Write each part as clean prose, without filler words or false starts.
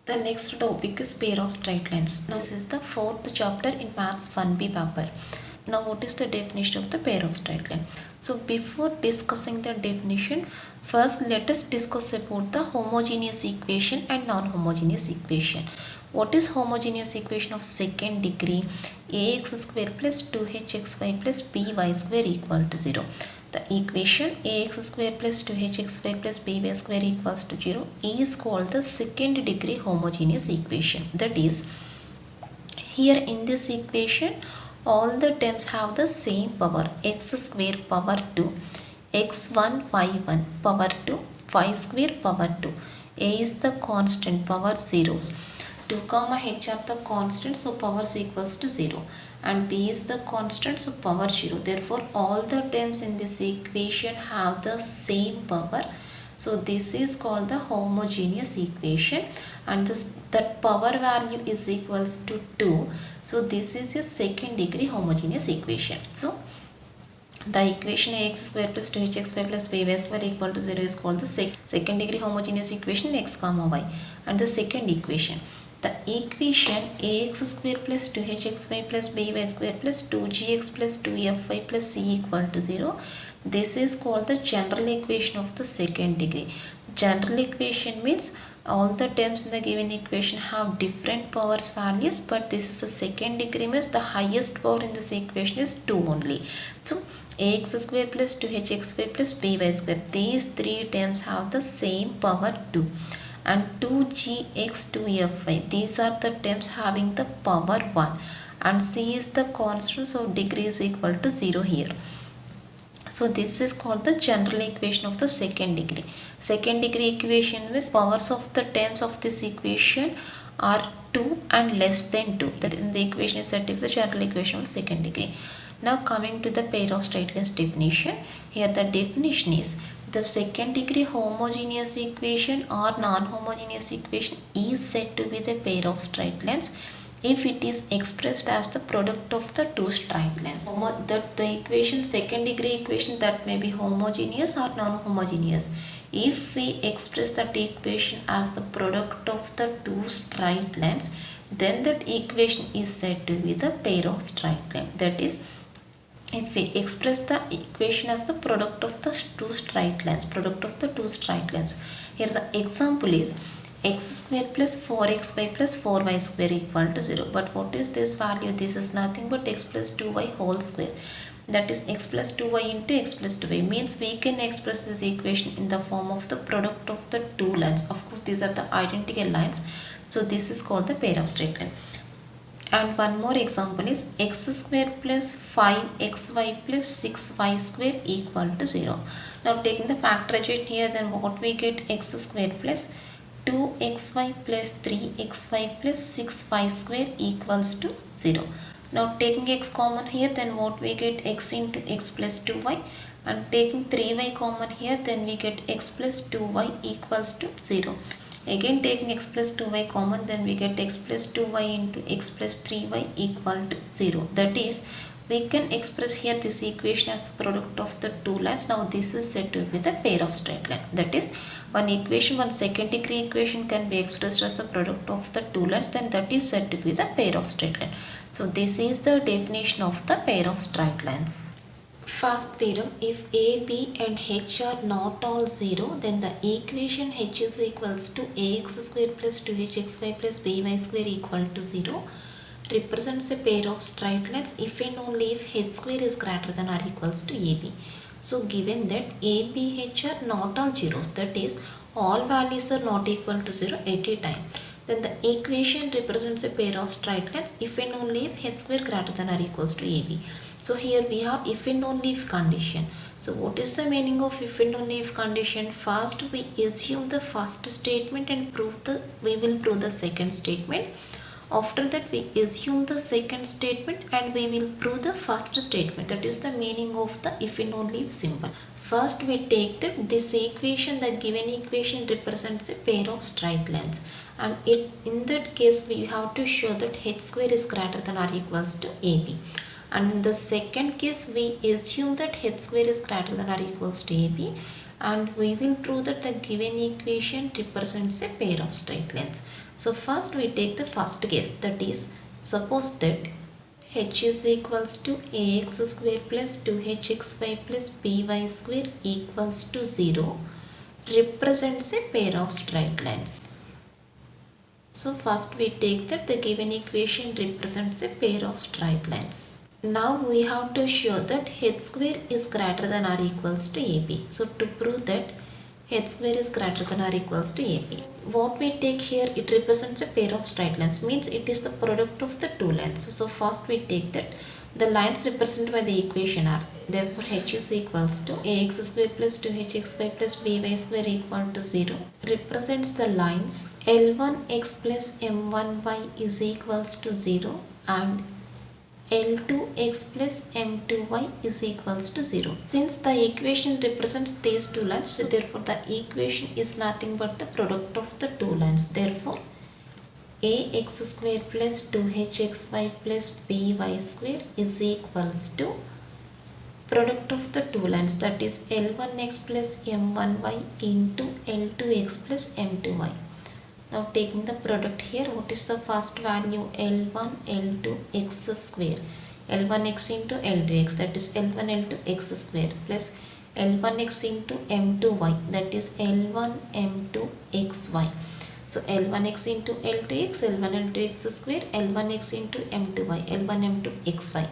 The next topic is pair of straight lines. Now, this is the fourth chapter in Maths 1B paper. Now, what is the definition of the pair of straight line? So, before discussing the definition, first let us discuss about the homogeneous equation and non-homogeneous equation. What is homogeneous equation of second degree? Ax square plus 2hxy plus by square equal to 0. The equation ax square plus 2hxy plus by square equals to 0 is called the second degree homogeneous equation. That is, here in this equation all the terms have the same power, x square power 2, x1 y1 power 2, y square power 2. A is the constant, power zeros. 2 comma h are the constants, so powers equals to 0, and b is the constant, so power 0. Therefore all the terms in this equation have the same power, so this is called the homogeneous equation, and that power value is equals to 2, so this is your second degree homogeneous equation. So the equation ax square plus 2hxy plus by square equal to 0 is called the second degree homogeneous equation in x comma y. And the second equation, the equation ax square plus 2hxy plus by square plus 2gx plus 2fy plus c equal to 0, this is called the general equation of the second degree. General equation means all the terms in the given equation have different powers values, but this is the second degree means the highest power in this equation is 2 only. So ax square plus 2hxy plus by square, these three terms have the same power 2, and 2gx 2fy, these are the terms having the power 1, and c is the constant, so degree is equal to 0 here. So this is called the general equation of the second degree. Second degree equation means powers of the terms of this equation are 2 and less than 2. That in the equation is said to be the general equation of second degree. Now coming to the pair of straight lines definition. Here the definition is, the second degree homogeneous equation or non-homogeneous equation is said to be the pair of straight lines if it is expressed as the product of the two straight lines. That the equation, second degree equation, that may be homogeneous or non-homogeneous. If we express that equation as the product of the two straight lines, then that equation is said to be the pair of straight line. That is, if we express the equation as the product of the two straight lines, Here the example is x square plus 4xy plus 4y square equal to 0. But what is this value? This is nothing but x plus 2y whole square. That is x plus 2y into x plus 2y. Means we can express this equation in the form of the product of the two lines. Of course, these are the identical lines. So this is called the pair of straight line. And one more example is x square plus 5xy plus 6y square equal to 0. Now taking the factorization here, then what we get? X square plus 2xy plus 3xy plus 6y square equals to 0. Now taking x common here, then what we get? X into x plus 2y, and taking 3y common here, then we get x plus 2y equals to 0. Again taking x plus 2y common, then we get x plus 2y into x plus 3y equal to 0. That is, we can express here this equation as the product of the two lines. Now this is said to be the pair of straight line. That is, one equation, one second degree equation can be expressed as the product of the two lines, then that is said to be the pair of straight line. So this is the definition of the pair of straight lines. First theorem, if a, b and h are not all 0, then the equation h is equals to ax square plus 2hxy plus by square equal to 0 represents a pair of straight lines if and only if h square is greater than or equals to ab. So given that a, b, h are not all zeros, that is, all values are not equal to 0 at a time, then the equation represents a pair of straight lines if and only if h square greater than or equals to ab. So here we have if and only if condition. So what is the meaning of if and only if condition? First we assume the first statement and we will prove the second statement. After that we assume the second statement and we will prove the first statement. That is the meaning of the if and only if symbol. First we take that this equation, the given equation represents a pair of straight lines, and in that case we have to show that h square is greater than or equals to ab. And in the second case we assume that h square is greater than or equals to ab, and we will prove that the given equation represents a pair of straight lines. So first we take the first case, that is, suppose that h is equals to ax square plus 2hxy plus by square equals to 0 represents a pair of straight lines. So first we take that the given equation represents a pair of straight lines. Now we have to show that h square is greater than or equals to AB. So to prove that h square is greater than or equals to AB, what we take here, it represents a pair of straight lines, means it is the product of the two lines. So first we take that the lines represented by the equation are, therefore h is equals to ax square plus 2hxy plus by square equal to 0 represents the lines L1x plus M1y is equals to 0 and L2x plus M2y is equals to 0. Since the equation represents these two lines, so therefore the equation is nothing but the product of the two lines. Therefore, ax square plus 2hxy plus by square is equals to product of the two lines, that is L1x plus M1y into L2x plus M2y. Now taking the product here, what is the first value? L1 L2 x square, L1x into L2x, that is L1 L2 x square plus L1x into M2y, that is L1 M2 xy. So L1x into L2x, L1 L2 x square, L1x into M2y, L1 M2 xy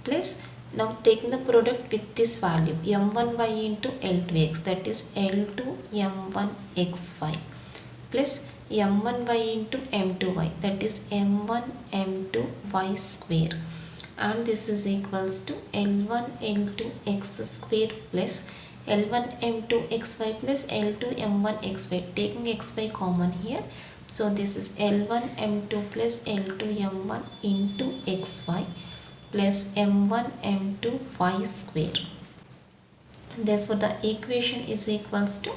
plus, now taking the product with this value M1y into L2x, that is L2 M1 xy plus M1y into M2y, that is M1 M2 y square, and this is equals to L1 L2 x square plus L1 M2 xy plus L2 M1 xy, taking xy common here. So this is L1 M2 plus L2 M1 into xy plus M1 M2 y square. Therefore the equation is equals to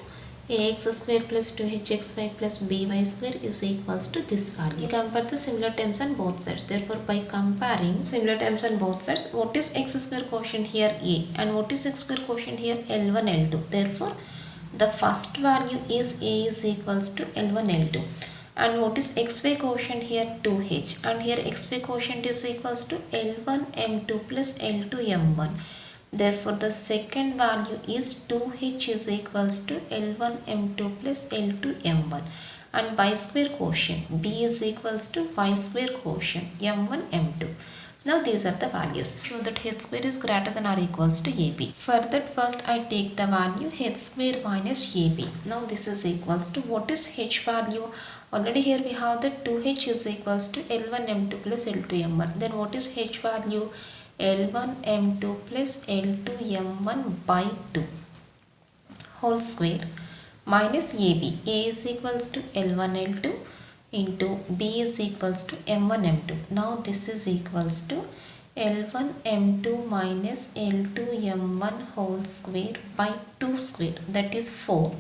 ax square plus 2hxy plus by square is equals to this value. We compare the similar terms on both sides. Therefore, by comparing similar terms on both sides, what is x square quotient here? A, and what is x square quotient here? L1 L2. Therefore, the first value is a is equals to L1 L2. And what is xy quotient here? 2h, and here xy quotient is equals to L1 M2 plus L2 M1. Therefore, the second value is 2h is equals to L1 M2 plus L2 M1, and y square quotient b is equals to y square quotient M1 M2. Now these are the values. Show that h square is greater than or equals to AB. For that, first I take the value h square minus AB. Now this is equals to, what is h value? Already here we have that 2h is equals to L1 M2 plus L2 M1. Then what is h value? L1 M2 plus L2 M1 by 2 whole square minus AB. A is equals to L1 L2 into B is equals to M1 M2. Now this is equals to L1 M2 minus L2 M1 whole square by 2 square, that is 4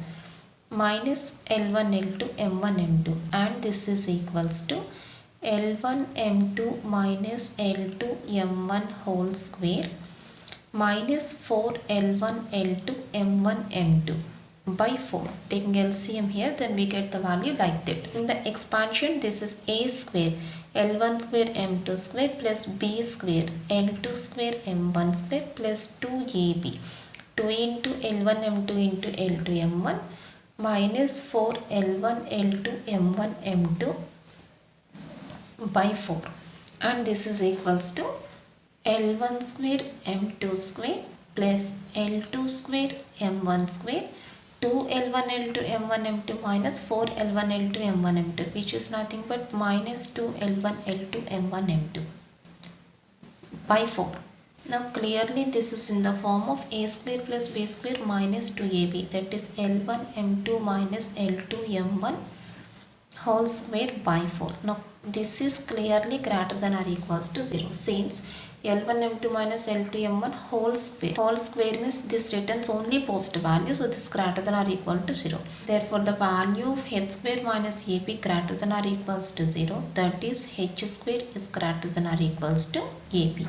minus L1 L2 M1 M2, and this is equals to L1 M2 minus L2 M1 whole square minus 4 L1 L2 M1 M2 by 4. Taking LCM here, then we get the value like that. In the expansion, this is a square L1 square M2 square plus b square L2 square M1 square plus 2ab, 2 into L1 M2 into L2 M1 minus 4 L1 L2 M1 M2 by 4, and this is equals to L1 square M2 square plus L2 square M1 square 2 L1 L2 M1 M2 minus 4 L1 L2 M1 M2, which is nothing but minus 2 L1 L2 M1 M2 by 4. Now clearly this is in the form of a square plus b square minus 2ab, that is L1 M2 minus L2 M1 whole square by 4. Now this is clearly greater than or equals to 0, since L1 M2 minus L2 M1 whole square means this returns only positive value, so this is greater than or equal to 0. Therefore the value of h square minus ab greater than or equals to 0, that is h square is greater than or equals to ab.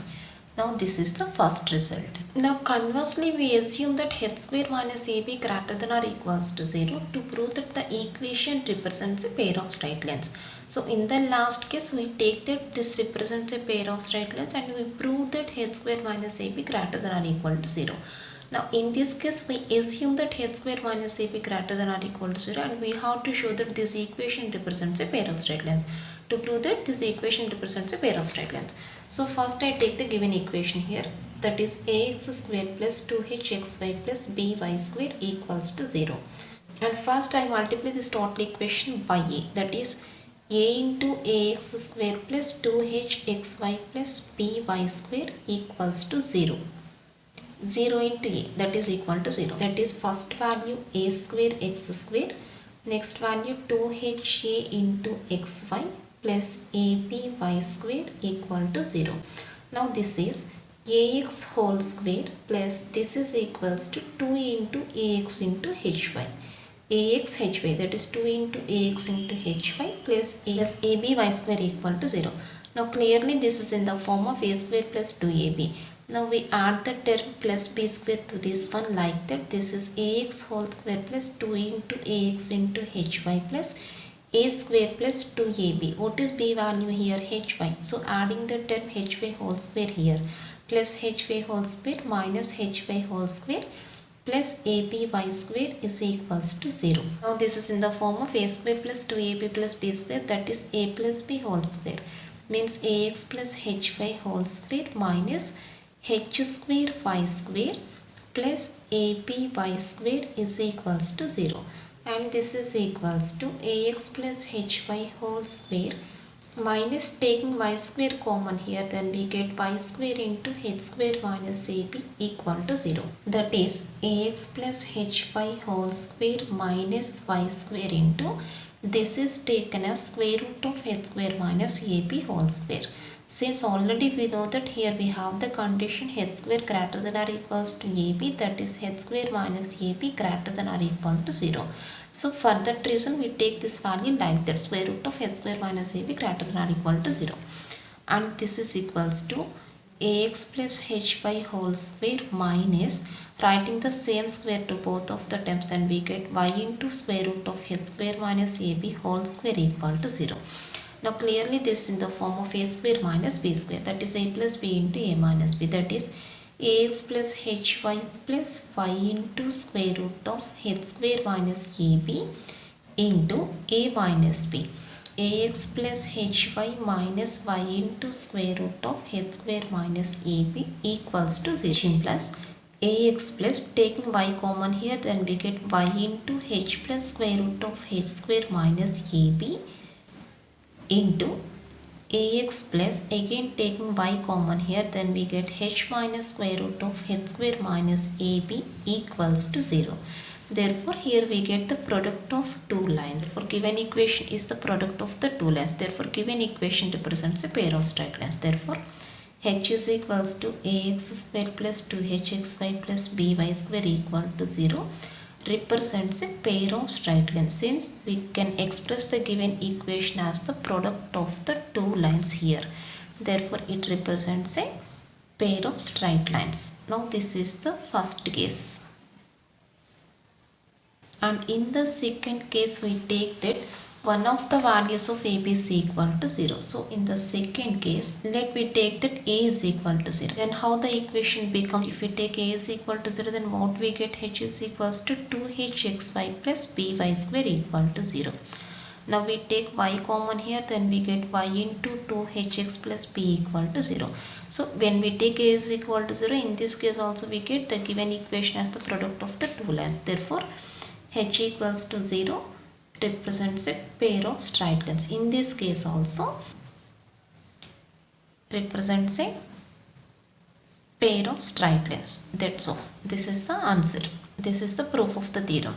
Now this is the first result. Now conversely, we assume that h square minus ab greater than or equals to 0 to prove that the equation represents a pair of straight lines. So in the last case, we take that this represents a pair of straight lines and we prove that h square minus ab greater than or equal to 0. Now in this case, we assume that h square minus ab greater than or equal to 0 and we have to show that this equation represents a pair of straight lines. To prove that this equation represents a pair of straight lines. So first I take the given equation here, that is ax square plus 2hxy plus by square equals to 0. And first I multiply this total equation by a, that is a into ax square plus 2hxy plus by square equals to 0. 0 into a, that is equal to 0. That is first value a square x square, next value 2ha into xy plus ab y square equal to 0. Now this is ax whole square plus this is equals to 2 into ax into hy. Ax hy, that is 2 into ax into hy plus ab y square equal to 0. Now clearly this is in the form of a square plus 2ab. Now we add the term plus b square to this one like that. This is ax whole square plus 2 into ax into hy plus a square plus 2ab. What is b value here? Hy. So adding the term hy whole square here plus hy whole square minus hy whole square plus ab y square is equals to 0. Now this is in the form of a square plus 2ab plus b square, that is a plus b whole square, means ax plus hy whole square minus h square y square plus ab y square is equals to 0. And this is equals to ax plus hy whole square minus taking y square common here, then we get y square into h square minus ab equal to 0. That is ax plus hy whole square minus y square into, this is taken as square root of h square minus ab whole square. Since already we know that here we have the condition h square greater than or equals to ab, that is h square minus ab greater than or equal to 0. So for that reason we take this value like that, square root of h square minus ab greater than or equal to 0. And this is equals to ax plus hy whole square minus, writing the same square to both of the terms, then we get y into square root of h square minus ab whole square equal to 0. Now clearly this is in the form of a square minus b square, that is a plus b into a minus b, that is ax plus hy plus y into square root of h square minus ab into a minus b. Ax plus hy minus y into square root of h square minus ab equals to 0, plus ax plus, taking y common here, then we get y into h plus square root of h square minus ab into ax plus, again taking y common here, then we get h minus square root of h square minus ab equals to 0. Therefore here we get the product of two lines. For given equation is the product of the two lines. Therefore given equation represents a pair of straight lines. Therefore h is equals to ax square plus 2hxy plus by square equal to 0 represents a pair of straight lines, since we can express the given equation as the product of the two lines here. Therefore it represents a pair of straight lines. Now this is the first case. And in the second case we take that one of the values of ab is equal to 0. So in the second case, let me take that a is equal to 0. Then how the equation becomes? If we take a is equal to 0, then what we get? H is equals to 2hxy plus by square equal to 0. Now we take y common here, then we get y into 2hx plus b equal to 0. So when we take a is equal to 0, in this case also we get the given equation as the product of the two lines. Therefore h equals to 0 represents a pair of straight lines. In this case also represents a pair of straight lines. That's all. This is the answer. This is the proof of the theorem.